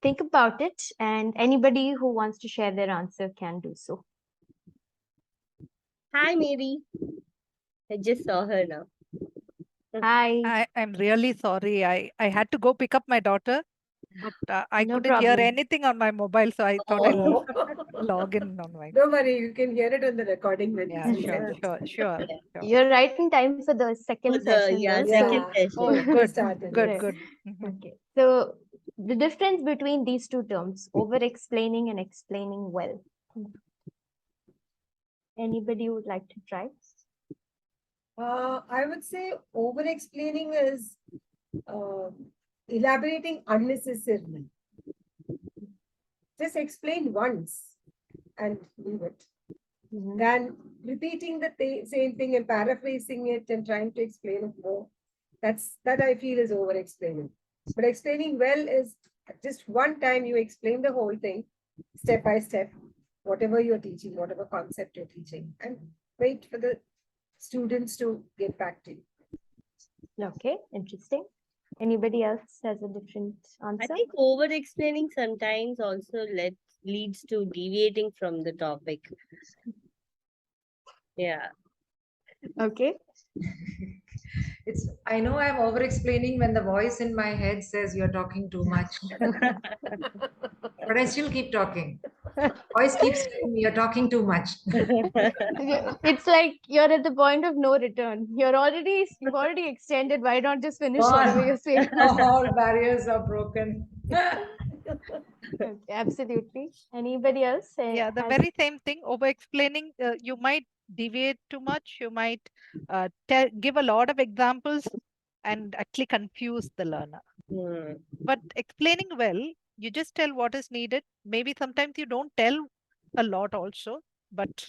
think about it, and anybody who wants to share their answer can do so. Hi, Mary. I just saw her now. Hi. I'm really sorry. I had to go pick up my daughter, but I No couldn't hear problem. anything on my mobile, so I thought I'll Oh. log in on my. Don't worry, you can hear it on the recording when Yeah, we sure, send it. sure. You're right in time for the For second the session, though. second Yeah. session. Oh, We good, started, good, yes. good. Mhm. Okay. So the difference between these two terms, over explaining and explaining well. Anybody would like to try? I would say over explaining is elaborating unnecessarily. Just explain once and leave it. Mhm. Than repeating the same thing and paraphrasing it and trying to explain it more. That I feel is over explaining. But explaining well is just one time you explain the whole thing step by step, whatever you're teaching, whatever concept you're teaching, and wait for the students to get back to you. Okay, interesting. Anybody else has a different I answer? think over explaining sometimes also leads to deviating from the topic. Yeah. Okay. I know I'm over explaining when the voice in my head says you're talking too much, but I still keep talking. Voice keeps telling me you're talking too much. It's like you're at the point of no return. You've already extended. Why not just finish whatever Gone. you're saying? All barriers are broken. Okay, absolutely. Anybody else Yeah, the has? very same thing. Over explaining, you might deviate too much. You might give a lot of examples and actually confuse the learner. Hmm. But explaining well, you just tell what is needed. Maybe sometimes you don't tell a lot also, but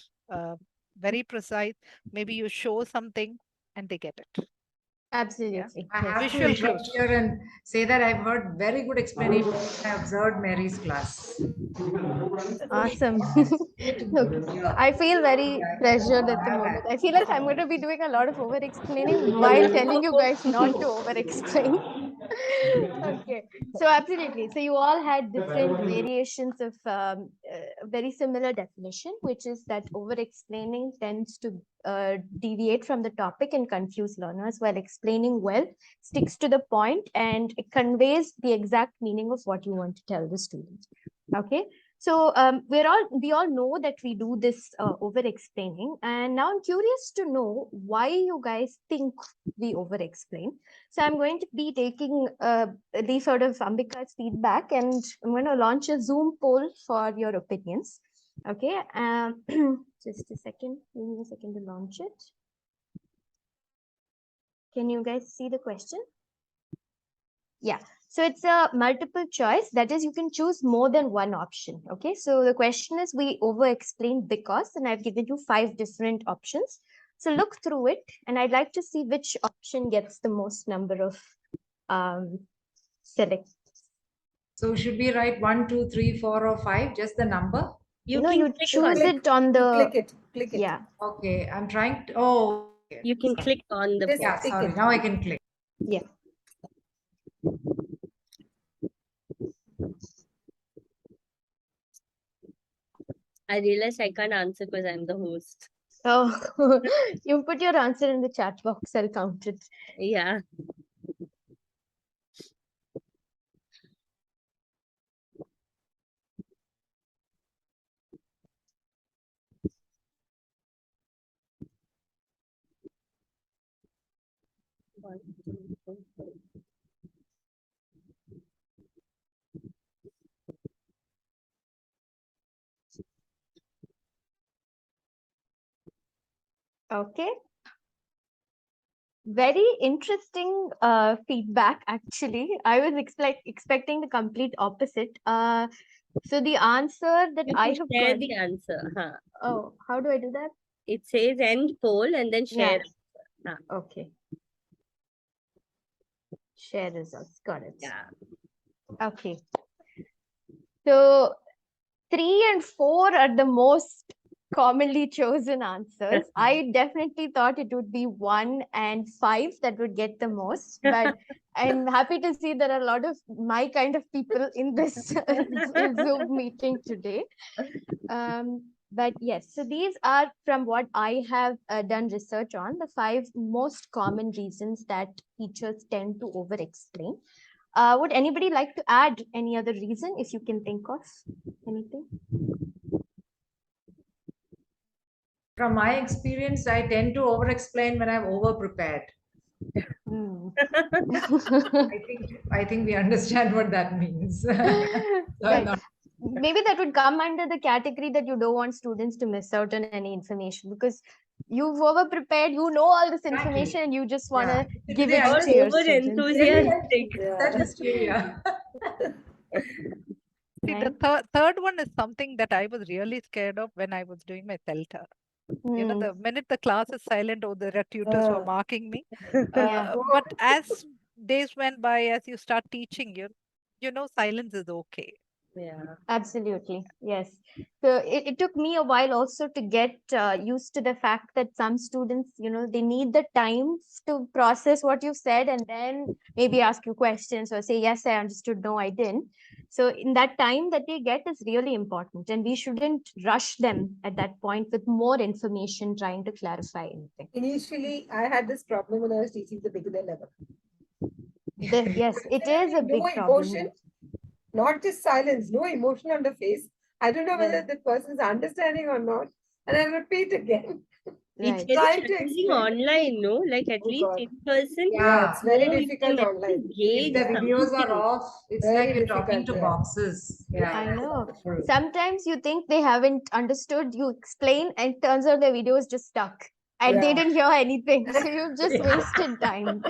very precise. Maybe you show something and they get it. Absolutely. I Yes. have to Visual interrupt cues. here and say that I've heard very good explanation when I observed Mary's class. Awesome. Okay. I feel very pressured at the moment. I feel like I'm going to be doing a lot of over explaining while telling you guys not to over explain. Okay. So, absolutely. So, you all had different variations of very similar definition, which is that over explaining tends to deviate from the topic and confuse learners, while explaining well sticks to the point and it conveys the exact meaning of what you want to tell the student. Okay. So we all know that we do this over explaining, and now I'm curious to know why you guys think we over explain. So I'm going to be taking the sort of Ambika's feedback, and I'm going to launch a Zoom poll for your opinions. Okay, just a second. Give me a second to launch it. Can you guys see the question? Yeah. So it's a multiple choice. That is, you can choose more than one option. Okay. So the question is, we over explain because, and I've given you 5 different options. So look through it, and I'd like to see which option gets the most number of select. So should we write 1, 2, 3, 4, or 5? Just the number? You No, can you click choose on it on You the. click it. Yeah. Okay, I'm trying to. Oh, okay. You can click on the Just Yeah, click sorry. it. Now I can click. Yeah. I realized I can't answer because I'm the host. Oh, you put your answer in the chat box. I'll count it. Yeah. 1, 2, 3, 4. Okay. Very interesting feedback, actually. I was expecting the complete opposite. So the answer that You I can have share got. the answer. Huh. Oh, how do I do that? It says end poll and then share. Yeah. Okay. Share results. Got it. Yeah. Okay. So 3 and 4 are the most commonly chosen answers. I definitely thought it would be 1 and 5 that would get the most, but I'm happy to see there are a lot of my kind of people in this Zoom meeting today. But yes, so these are from what I have done research on, the 5 most common reasons that teachers tend to over-explain. Would anybody like to add any other reason if you can think of anything? From my experience, I tend to over-explain when I'm over-prepared. Hmm. I think we understand what that means. So Right. Maybe that would come under the category that you don't want students to miss out on any information, because you've over prepared, you know all this information, and you just want to give They it Or to your over students. enthusiastic. That is true, yeah. See, the Right? third one is something that I was really scared of when I was doing my CELTA. You know, Hmm. the minute the class is silent, oh, the tutors were marking me. Yeah. But as days went by, as you start teaching, you know, silence is okay. Yeah. Absolutely. Yes. So it took me a while also to get used to the fact that some students, you know, they need the time to process what you've said and then maybe ask you questions or say, yes, I understood. No, I didn't. So in that time that they get is really important. And we shouldn't rush them at that point with more information trying to clarify anything. Initially, I had this problem when I was teaching the beginner level. Yes, it is a big No problem. emotion, not just silence, no emotion on the face. I don't know whether the person's understanding or not. And I repeat again. Right. It's very Trying to challenging explain. online, no? Like at Oh least God. in person. Yeah, it's very no, you difficult can online. actually If gauge the videos are something. off, it's Very like you're talking difficult, to yeah. boxes. Yeah. I know. True. Sometimes you think they haven't understood, you explain, and turns out the video is just stuck. And they Yeah. didn't hear anything. So you've just Yeah. wasted time.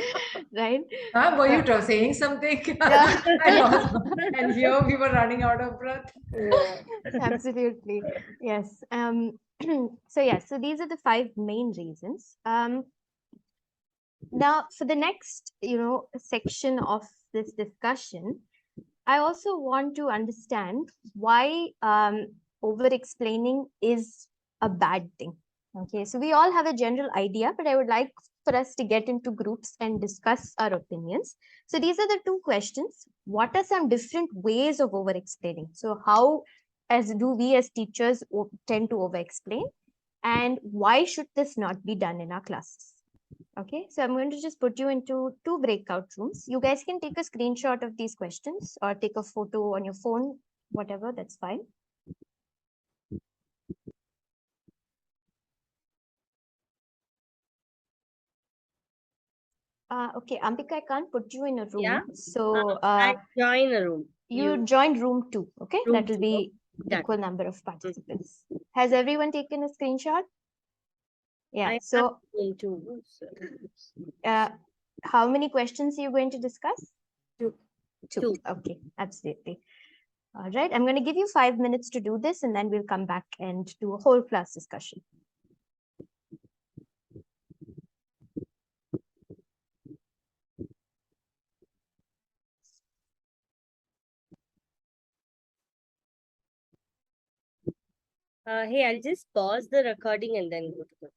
Right? Were you saying something? Yeah. I lost. And here we were running out of breath. Yeah. Absolutely. Yes. So yeah, so these are the 5 main reasons. Now for the next, you know, section of this discussion, I also want to understand why over explaining is a bad thing. Okay, so we all have a general idea, but I would like for us to get into groups and discuss our opinions. So these are the 2 questions. What are some different ways of over explaining? So how as do we as teachers tend to over explain, and why should this not be done in our classes? Okay, so I'm going to just put you into 2 breakout rooms. You guys can take a screenshot of these questions or take a photo on your phone, whatever, that's fine. Okay, Ambika, I can't put you in a room. Yeah. So I join a room. you join room 2, okay? Room That will 2, be done. equal number of participants. Has everyone taken a screenshot? Yeah, I so have room 2. So. how many questions are you going to discuss? 2. 2. Okay, absolutely. All right, I'm going to give you 5 minutes to do this, and then we'll come back and do a whole class discussion. Hey, I'll just pause the recording and then go to the.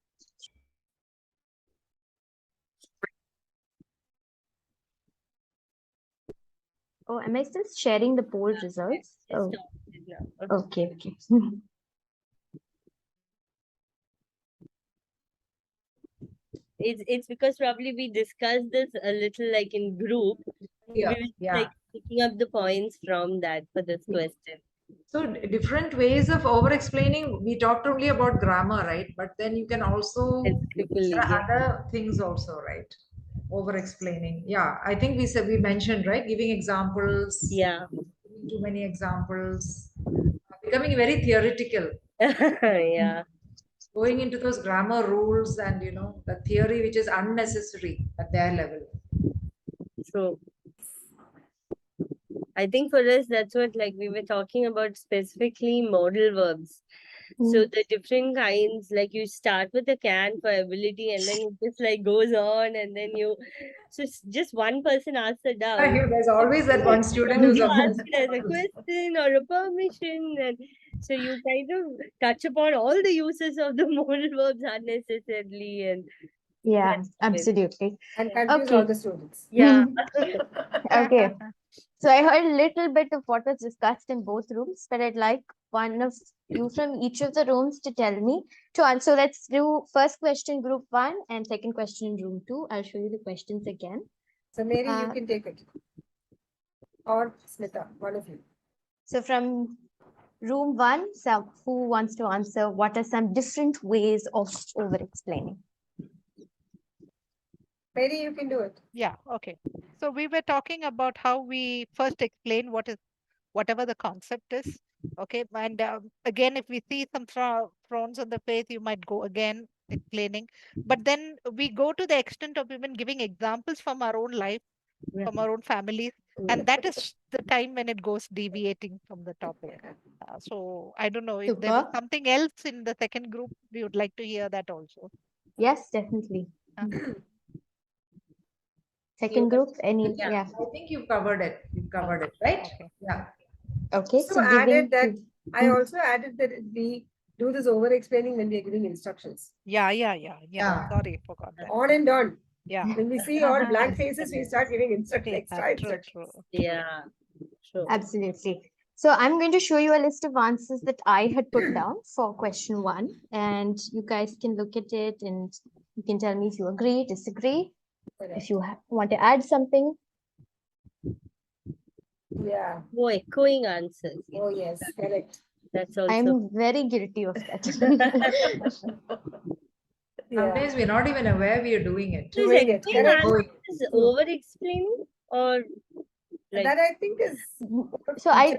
Oh, am I still sharing the poll results? Just Oh, stop it now. okay, okay. It's because probably we discussed this a little like in group. Yeah. We were like picking up the points from that for this question. So different ways of over explaining. We talked only about grammar, right? But then you can also, It's there are other things also, right? over explaining. Yeah, I think we mentioned, right, giving examples, Yeah. giving too many examples, becoming very theoretical, Yeah. going into those grammar rules and the theory which is unnecessary at their level. So I think for us, that's what like we were talking about specifically modal verbs. So the different kinds, like you start with the can for ability, and then it just like goes on, and then so it's just one person asks a doubt. There's always that one student You who's ask obsessed. it as a question or a permission, and so you kind of touch upon all the uses of the modal verbs unnecessarily, and Yeah, that's it. absolutely. And confuse all the students. Yeah. Okay. So I heard a little bit of what was discussed in both rooms, but I'd like one of you from each of the rooms to tell me to answer. Let's do first question group 1 and second question in room 2. I'll show you the questions again. So Mary, you Uh, can take it. Or Smita, one of you. So from room 1, so who wants to answer what are some different ways of over-explaining? Mary, you can do it. Yeah, okay. So we were talking about how we first explain whatever the concept is. Okay, and again, if we see some frowns on the face, you might go again explaining. But then we go to the extent of even giving examples from our own life, from our own families, and that is the time when it goes deviating from the topic. So I don't know if there was Super. something else in the second group. We would like to hear that also. Yes, definitely. Uh, Second group, any? Yeah. Yeah. I think you've covered it. You've covered it, right? Okay. Yeah. Okay. So So added that giving. I also added that we do this over explaining when we are giving instructions. Yeah. Yeah. Sorry, I forgot that. On and on. Yeah. When we see all blank faces, we start giving extra Yeah, instructions. true. Yeah. Sure. Absolutely. So I'm going to show you a list of answers that I had put down for question 1, and you guys can look at it and you can tell me if you agree, disagree, if you want to add something. Yeah. Oh, echoing answers. Oh, yes. Correct. That's also. I'm very guilty of that. Yeah. Sometimes we're not even aware we are doing it. So is Doing it, echoing correct. answers over explaining or like That I think is. So I'll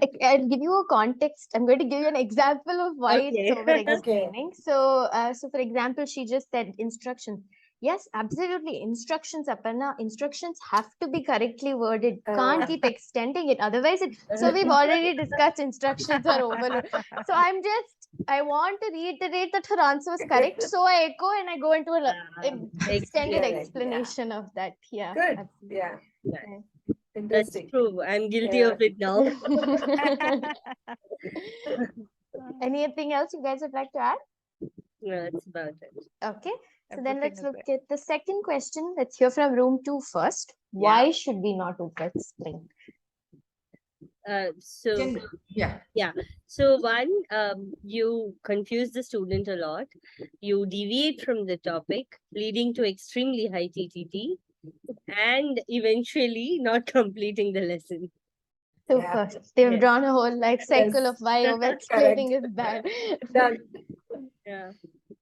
give you a context. I'm going to give you an example of why Okay. it's over explaining. So for example, she just said instructions. Yes, absolutely. Instructions, Aparna. Instructions have to be correctly worded. Can't keep extending it. Otherwise, so we've already discussed instructions are over. So I want to reiterate that her answer was correct. So I echo and I go into an extended Explain it, explanation of that. Yeah. Good. Absolutely. Yeah. Yeah. that's Interesting. true. I'm guilty Yeah. of it now. Anything else you guys would like to add? No, that's about it. Okay. So then let's Everything is look at the second question. Let's hear from room 2 first. Why should we not over-explain? So Yeah. So one, you confuse the student a lot. You deviate from the topic, leading to extremely high TTT, and eventually not completing the lesson. Super. They've Yes. drawn a whole life cycle Yes. of why over-explaining is bad. Done. Yeah.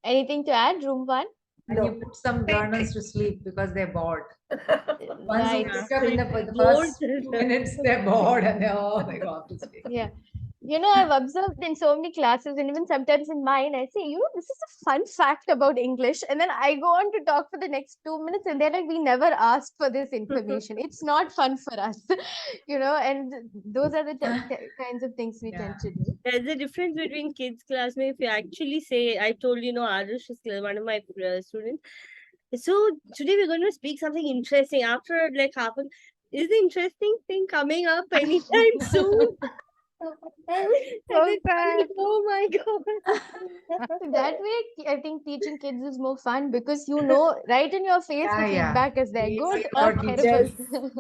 Anything to add, room 1? And you put some learners to sleep because they're bored. Once Right. you pick up in the Bored. first 2 minutes, they're bored and they go off to sleep. Yeah. You know, I've observed in so many classes, and even sometimes in mine, I say, this is a fun fact about English. And then I go on to talk for the next 2 minutes, and they're like, we never asked for this information. It's not fun for us, and those are the kinds of things we tend to do. There's a difference between kids' classmates. If you actually say, I told Arush is one of my students. So today we're going to speak something interesting. After like half an, is the interesting thing coming up anytime soon? So sad. Oh my god. That way, I think teaching kids is more fun because right in your face, the Yeah. feedback is there. Yes, Good or or terrible.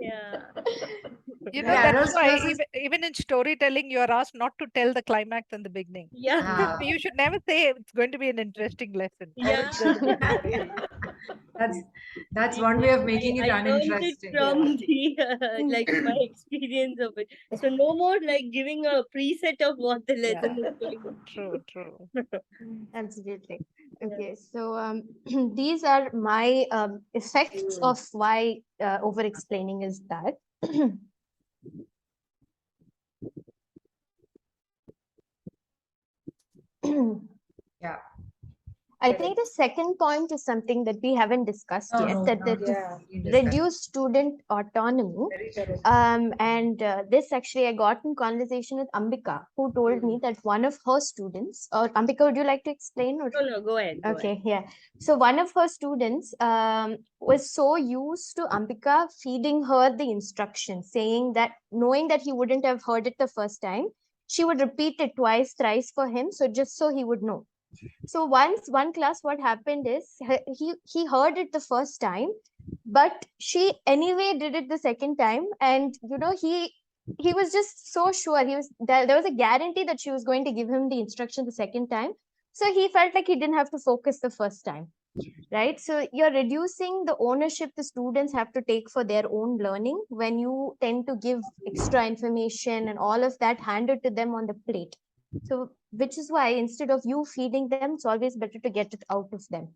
Yeah. That's adults why versus- even in storytelling, you are asked not to tell the climax in the beginning. Yeah. You should never say it's going to be an interesting lesson. Yeah. Always there's a good story. That's one way of making it I learned it uninteresting. from the like my experience of it. So no more like giving a preset of what the lesson is going to be. True. Absolutely. Okay, so these are my effects of why over-explaining is bad. Yeah. I think the second point is something that we haven't discussed No, yet, no, that no, the Yeah. we didn't discuss. reduced student autonomy. Very true. Correct. And this actually, I got in conversation with Ambika, who told me that one of her students, or Ambika, would you like to explain? Or No, go ahead. Go ahead. okay, yeah. So one of her students was so used to Ambika feeding her the instructions, saying that knowing that he wouldn't have heard it the first time, she would repeat it twice, thrice for him, so just so he would know. So once one class, what happened is he heard it the first time, but she anyway did it the second time, and he was just so sure he was there was a guarantee that she was going to give him the instruction the second time, so he felt like he didn't have to focus the first time, right? So you're reducing the ownership the students have to take for their own learning when you tend to give extra information and all of that handed to them on the plate. So which is why instead of you feeding them, it's always better to get it out of them.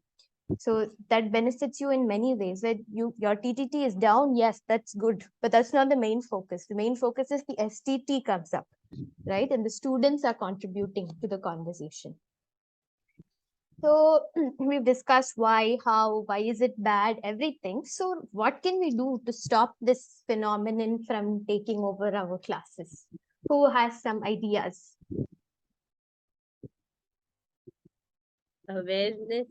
So that benefits you in many ways. Where your TTT is down, yes, that's good, but that's not the main focus. The main focus is the STT comes up, right? And the students are contributing to the conversation. So we've discussed why, how, why is it bad, everything. So what can we do to stop this phenomenon from taking over our classes? Who has some ideas? Awareness,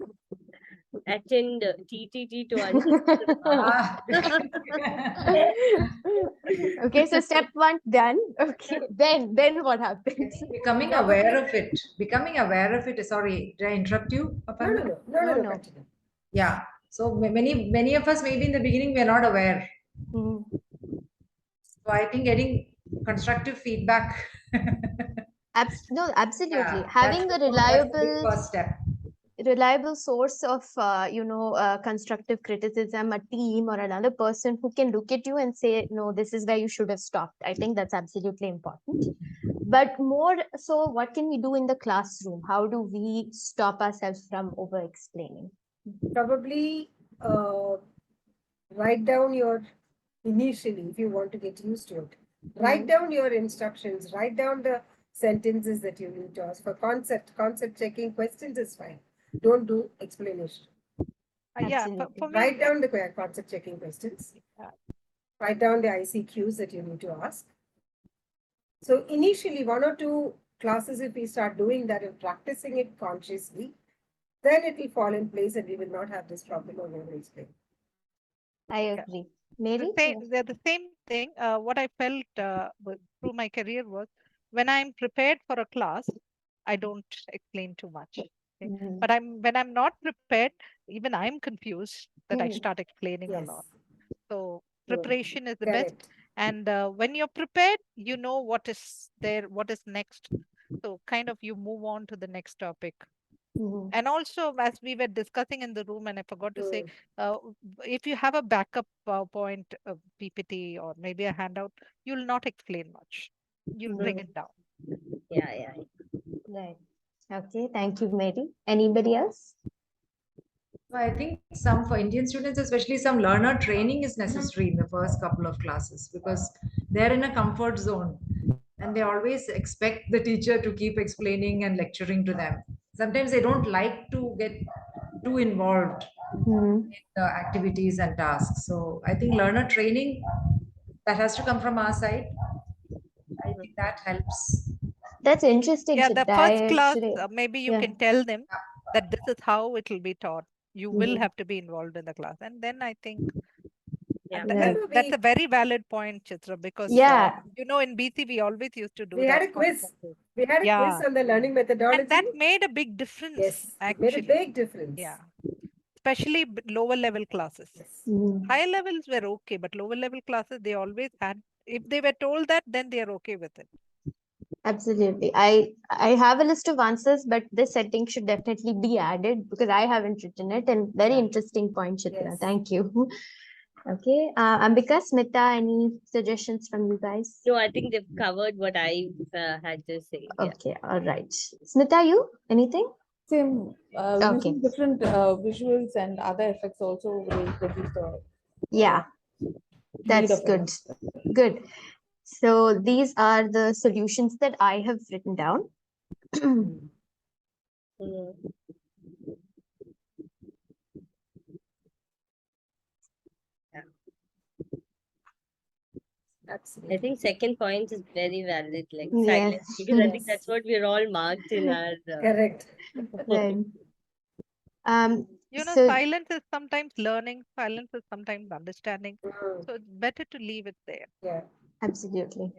attend TTT to understand. Ah. Okay, so step one done. Okay, then what happens? Becoming aware of it. Becoming aware of it. Sorry, did I interrupt you, No, Parambath? No. continue. Yeah. So many of us, maybe in the beginning, we are not aware. Mm. So I think getting constructive feedback. No, absolutely. Yeah, Having a that's the big first step. reliable source of constructive criticism, a team or another person who can look at you and say, no, this is where you should have stopped. I think that's absolutely important. But more so, what can we do in the classroom? How do we stop ourselves from over explaining? Probably write down your initially, if you want to get used to it, write down your instructions, write down the sentences that you need to ask for concept checking questions is fine. Don't do explanation. Yeah, Absolutely. for me, Write down the concept checking questions. Write down the ICQs that you need to ask. So initially, one or two classes, if we start doing that and practicing it consciously, then it will fall in place and we will not have this problem of over-explaining. I agree. Mary? they're the same thing. What I felt through my career was when I'm prepared for a class, I don't explain too much. Okay? Mhm. But when I'm not prepared, even I'm confused that I Mhm. start explaining a Yes. lot. So True. preparation is the best. Correct. And when you're prepared, you know what is there, what is next. So kind of you move on to the next topic. Mhm. And also, as we were discussing in the room, and I forgot to say, Mm. if you have a backup PowerPoint, PPT, or maybe a handout, you'll not explain much. You'll bring it down. Yeah. Right. Okay, thank you, Mary. Anybody else? I think some for Indian students, especially some learner training is necessary in the first couple of classes because they're in a comfort zone and they always expect the teacher to keep explaining and lecturing to them. Sometimes they don't like to get too involved in the activities and tasks. So I think learner training that has to come from our side. I think that helps. That's interesting, Yeah, the Chitra. first I class, actually, maybe you yeah. can tell them that this is how it will be taught. You will Mhm. have to be involved in the class. And then I think Yeah. and Right. that's a very valid point, Chitra, because Yeah, in BC we always used to do We had that a quiz. concept. We had a quiz Yeah. on the learning methodology. And that made a big difference, Yes, it made a actually. big difference. Yeah. Especially lower level classes. Yes. Mhm. Higher levels were okay, but lower level classes, they always had, if they were told that, then they are okay with it. Absolutely. I have a list of answers, but this setting should definitely be added because I haven't written it. And very interesting point, Chitra. Yes. Thank you. Okay. Ambika, Smita, any suggestions from you guys? No, I think they've covered what I had to say. Yeah. Okay. All right. Smita, you? Anything? Same, Okay. using different visuals and other effects also will reduce the Yeah, need that's of good. Good. So these are the solutions that I have written down. Mm. Absolutely. I think second point is very valid, like Yes. silence, because I think Yes. that's what we're all marked in our. Correct. Right. You know, So silence is sometimes learning, silence is sometimes understanding. Mm, So it's better to leave it there. yeah. absolutely.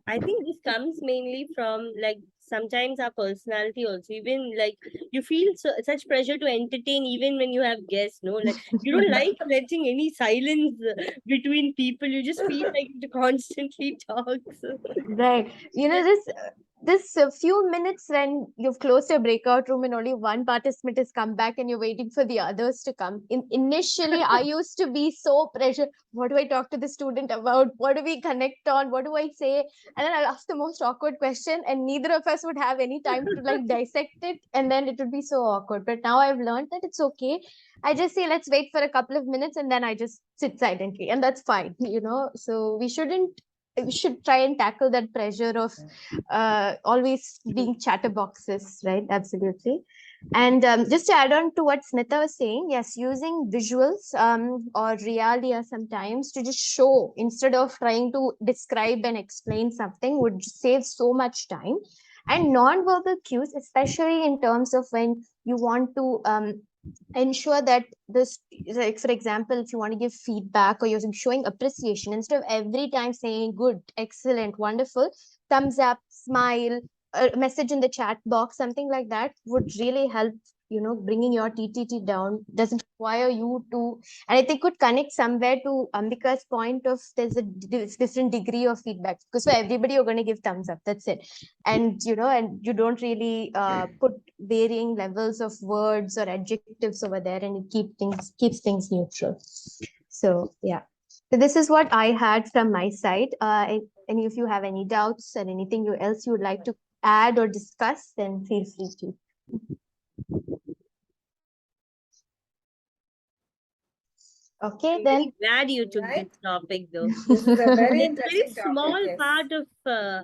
I think this comes mainly from like sometimes our personality also. Even like you feel such pressure to entertain even when you have guests. No, like you don't like letting any silence between people. You just feel like to constantly talk. So. Right. You know, this few minutes when you've closed your breakout room and only one participant has come back and you're waiting for the others to come. Initially, I used to be so pressured. What do I talk to the student about? What do we connect on? What do I say? And then I'll ask the most awkward question, and neither of us would have any time to like dissect it, and then it would be so awkward. But now I've learned that it's okay. I just say, let's wait for a couple of minutes, and then I just sit silently, and that's fine, you know. So we should try and tackle that pressure of always being chatterboxes, right? Absolutely. And just to add on to what Smita was saying, yes, using visuals or realia sometimes to just show instead of trying to describe and explain something would save so much time. And non-verbal cues, especially in terms of when you want to ensure that this, like for example, if you want to give feedback or you're showing appreciation, instead of every time saying good, excellent, wonderful, thumbs up, smile, a message in the chat box, something like that would really help, you know, bringing your TTT down. Doesn't require you to, and I think could connect somewhere to Ambika's point of there's a different degree of feedback, because for everybody you're going to give thumbs up, that's it. And you know, and you don't really put varying levels of words or adjectives over there, and it keeps things neutral. So yeah, so this is what I had from my side. Any of you have any doubts or anything else you would like to add or discuss, then feel free to. Okay, I'm then. very glad you took Right. this topic though. This is a very It's a interesting very topic. small Yes. part of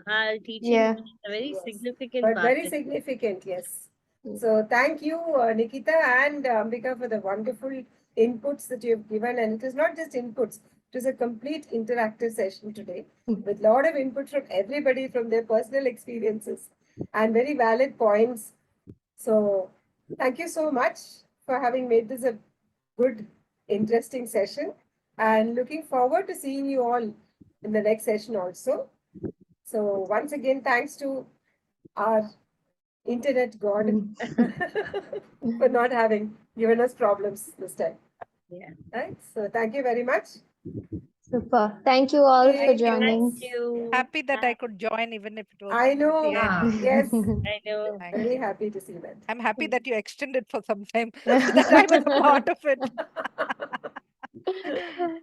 our teaching, Yeah. but it's a very Yes. significant But part. very significant, yes. So thank you, Nikitha and Ambika, for the wonderful inputs that you have given. And it is not just inputs, it is a complete interactive session today with a lot of input from everybody from their personal experiences and very valid points. So thank you so much for having made this a good, interesting session, and looking forward to seeing you all in the next session also. So once again, thanks to our internet god for not having given us problems this time. Yeah. Right. So thank you very much. Super. Thank you all for Thank joining. Thank you. Happy that I could join, even if it was I at the know. end. Ah. Yes. I know. Thank Very you. happy to see that. I'm happy that you extended for some time so that I was a part of it.